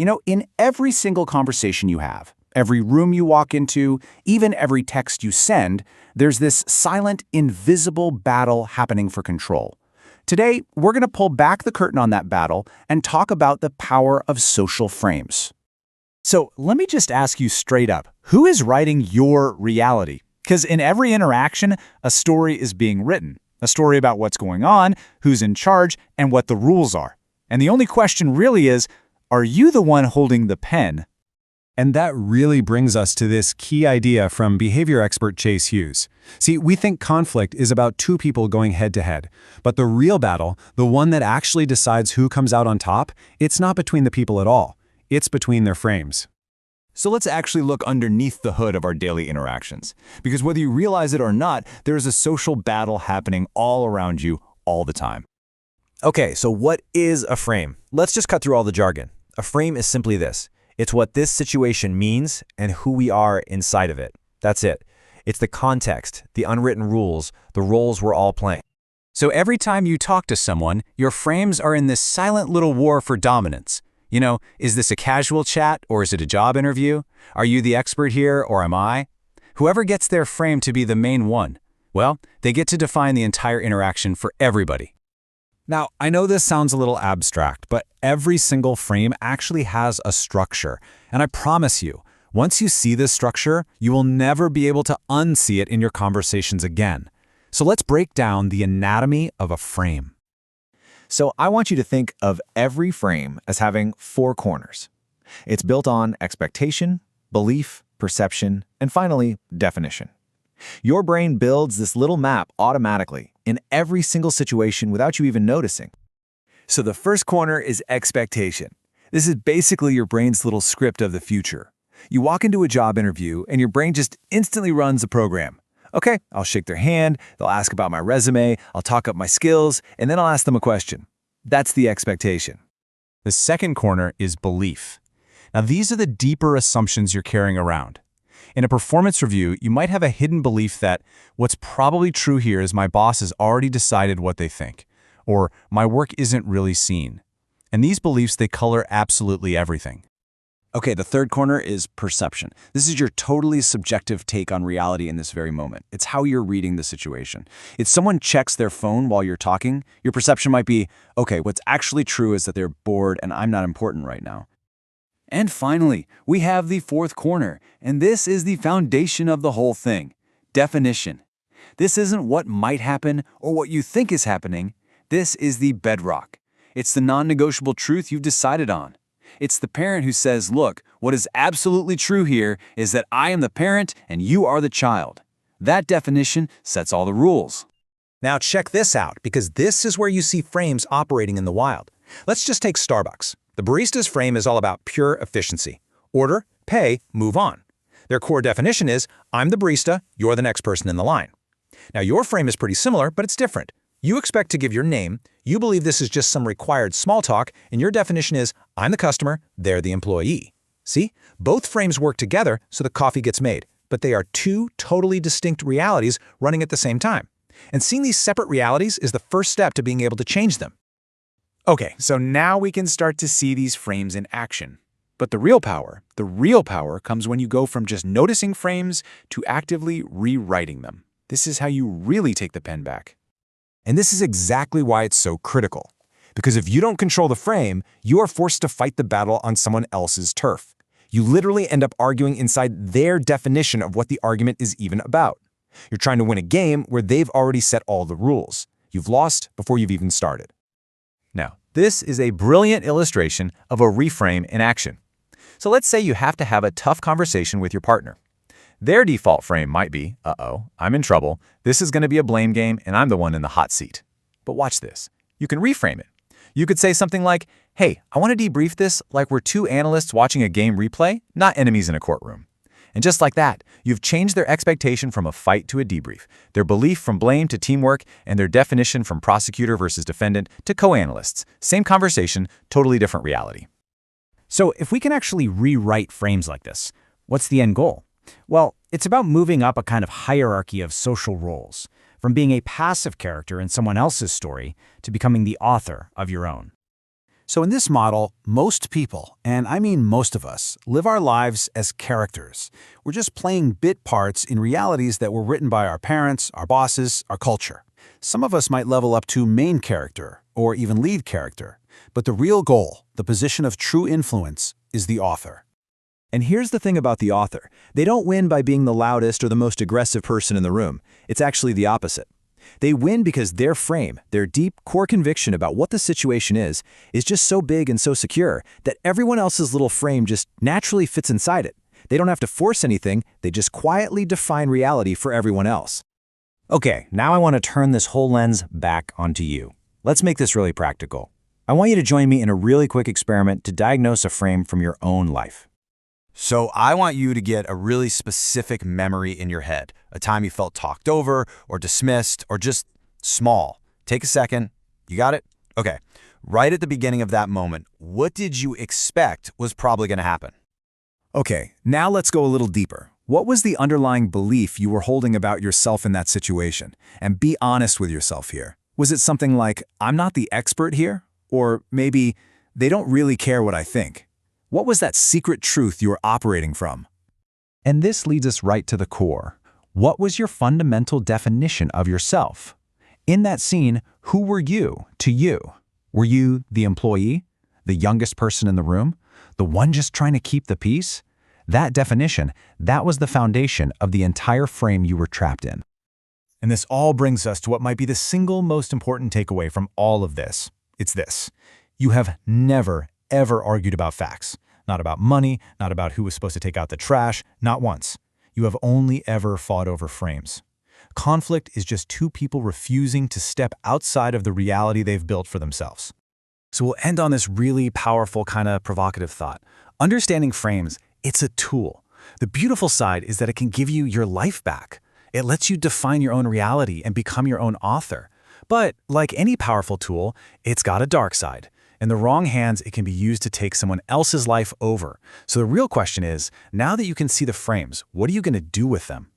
In every single conversation you have, every room you walk into, even every text you send, there's this silent, invisible battle happening for control. Today, we're going to pull back the curtain on that battle and talk about the power of social frames. So let me just ask you straight up, who is writing your reality? Because in every interaction, a story is being written. A story about what's going on, who's in charge, and what the rules are. And the only question really is, are you the one holding the pen? And that really brings us to this key idea from behavior expert Chase Hughes. See, we think conflict is about two people going head-to-head. But the real battle, the one that actually decides who comes out on top, it's not between the people at all. It's between their frames. So let's actually look underneath the hood of our daily interactions. Because whether you realize it or not, there is a social battle happening all around you all the time. Okay, so what is a frame? Let's just cut through all the jargon. A frame is simply this. It's what this situation means and who we are inside of it. That's it. It's the context, the unwritten rules, the roles we're all playing. So every time you talk to someone, your frames are in this silent little war for dominance. Is this a casual chat or is it a job interview? Are you the expert here or am I? Whoever gets their frame to be the main one, well, they get to define the entire interaction for everybody. Now, I know this sounds a little abstract, but every single frame actually has a structure. And I promise you, once you see this structure, you will never be able to unsee it in your conversations again. So let's break down the anatomy of a frame. So I want you to think of every frame as having 4 corners. It's built on expectation, belief, perception, and finally, definition. Your brain builds this little map automatically in every single situation without you even noticing. So the first corner is expectation. This is basically your brain's little script of the future. You walk into a job interview and your brain just instantly runs the program. Okay, I'll shake their hand, they'll ask about my resume, I'll talk up my skills, and then I'll ask them a question. That's the expectation. The second corner is belief. Now these are the deeper assumptions you're carrying around. In a performance review, you might have a hidden belief that what's probably true here is my boss has already decided what they think, or my work isn't really seen. And these beliefs, they color absolutely everything. Okay, the third corner is perception. This is your totally subjective take on reality in this very moment. It's how you're reading the situation. If someone checks their phone while you're talking, your perception might be, okay, what's actually true is that they're bored and I'm not important right now. And finally, we have the fourth corner, and this is the foundation of the whole thing: definition. This isn't what might happen or what you think is happening. This is the bedrock. It's the non-negotiable truth you've decided on. It's the parent who says, look, what is absolutely true here is that I am the parent and you are the child. That definition sets all the rules. Now check this out, because this is where you see frames operating in the wild. Let's just take Starbucks. The barista's frame is all about pure efficiency. Order, pay, move on. Their core definition is, I'm the barista, you're the next person in the line. Now your frame is pretty similar, but it's different. You expect to give your name, you believe this is just some required small talk, and your definition is, I'm the customer, they're the employee. See? Both frames work together so the coffee gets made, but they are two totally distinct realities running at the same time. And seeing these separate realities is the first step to being able to change them. Okay, so now we can start to see these frames in action. But the real power comes when you go from just noticing frames to actively rewriting them. This is how you really take the pen back. And this is exactly why it's so critical. Because if you don't control the frame, you are forced to fight the battle on someone else's turf. You literally end up arguing inside their definition of what the argument is even about. You're trying to win a game where they've already set all the rules. You've lost before you've even started. Now, this is a brilliant illustration of a reframe in action. So let's say you have to have a tough conversation with your partner. Their default frame might be, uh-oh, I'm in trouble, this is going to be a blame game, and I'm the one in the hot seat. But watch this. You can reframe it. You could say something like, hey, I want to debrief this like we're two analysts watching a game replay, not enemies in a courtroom. And just like that, you've changed their expectation from a fight to a debrief, their belief from blame to teamwork, and their definition from prosecutor versus defendant to co-analysts. Same conversation, totally different reality. So if we can actually rewrite frames like this, what's the end goal? Well, it's about moving up a kind of hierarchy of social roles, from being a passive character in someone else's story to becoming the author of your own. So in this model, most people, and I mean most of us, live our lives as characters. We're just playing bit parts in realities that were written by our parents, our bosses, our culture. Some of us might level up to main character, or even lead character. But the real goal, the position of true influence, is the author. And here's the thing about the author. They don't win by being the loudest or the most aggressive person in the room. It's actually the opposite. They win because their frame, their deep core conviction about what the situation is just so big and so secure that everyone else's little frame just naturally fits inside it. They don't have to force anything, they just quietly define reality for everyone else. Okay, now I want to turn this whole lens back onto you. Let's make this really practical. I want you to join me in a really quick experiment to diagnose a frame from your own life. So I want you to get a really specific memory in your head, a time you felt talked over or dismissed or just small. Take a second. You got it? Okay. Right at the beginning of that moment, what did you expect was probably going to happen? Okay, now let's go a little deeper. What was the underlying belief you were holding about yourself in that situation? And be honest with yourself here. Was it something like, I'm not the expert here? Or maybe, they don't really care what I think? What was that secret truth you were operating from? And this leads us right to the core. What was your fundamental definition of yourself? In that scene, who were you to you? Were you the employee? The youngest person in the room? The one just trying to keep the peace? That definition, that was the foundation of the entire frame you were trapped in. And this all brings us to what might be the single most important takeaway from all of this. It's this. You have never, ever argued about facts. Not about money, not about who was supposed to take out the trash, not once. You have only ever fought over frames. Conflict is just two people refusing to step outside of the reality they've built for themselves. So we'll end on this really powerful, kind of provocative thought. Understanding frames, it's a tool. The beautiful side is that it can give you your life back. It lets you define your own reality and become your own author. But like any powerful tool, it's got a dark side. In the wrong hands, it can be used to take someone else's life over. So the real question is, now that you can see the frames, what are you going to do with them?